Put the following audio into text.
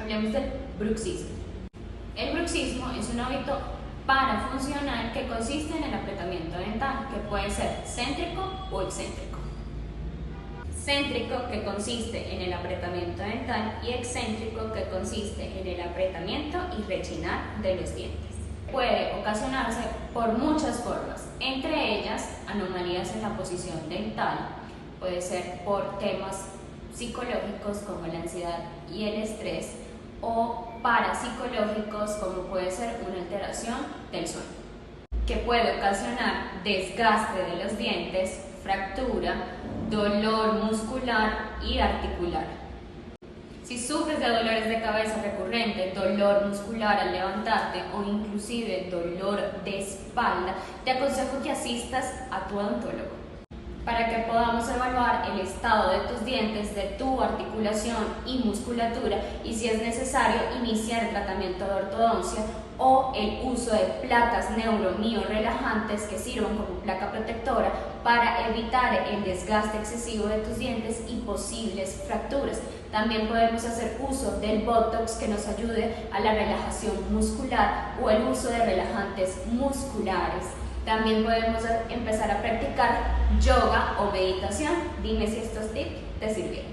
Hablemos del bruxismo. El bruxismo es un hábito parafuncional que consiste en el apretamiento dental, que puede ser céntrico o excéntrico. Céntrico, que consiste en el apretamiento dental, y excéntrico, que consiste en el apretamiento y rechinar de los dientes. Puede ocasionarse por muchas formas, entre ellas anomalías en la posición dental, puede ser por temas psicológicos como la ansiedad y el estrés, o parapsicológicos como puede ser una alteración del sueño, que puede ocasionar desgaste de los dientes, fractura, dolor muscular y articular. Si sufres de dolores de cabeza recurrente, dolor muscular al levantarte o inclusive dolor de espalda, te aconsejo que asistas a tu odontólogo para que podamos evaluar el estado de tus dientes, de tu articulación y musculatura, y si es necesario iniciar el tratamiento de ortodoncia o el uso de placas neuromio-relajantes que sirvan como placa protectora para evitar el desgaste excesivo de tus dientes y posibles fracturas. También podemos hacer uso del Botox, que nos ayude a la relajación muscular, o el uso de relajantes musculares. También podemos empezar a practicar yoga o meditación. Dime si estos tips te sirvieron.